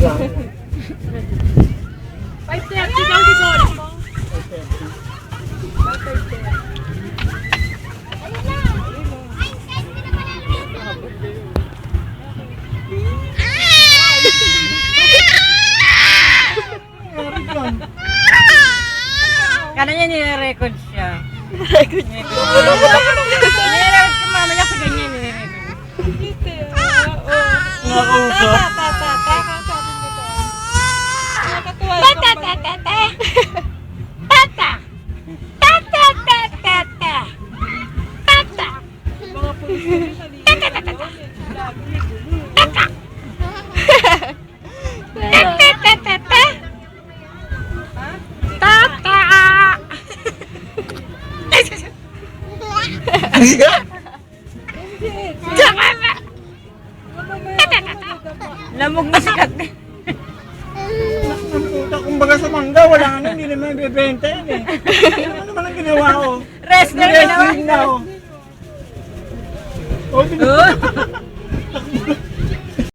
lang. 5:30 daw di Sol. Kaya niya nire-record siya. Nire-record ka mamaya sa ganyan nire-record. Nakausap. Mga pulis Lamog na sikat. Ang puta, kumbaga sa mangga, wala ano, hindi naman bibenta yun eh. Ano naman ang ginawa ko? Rest na Niresting na ako. Oh,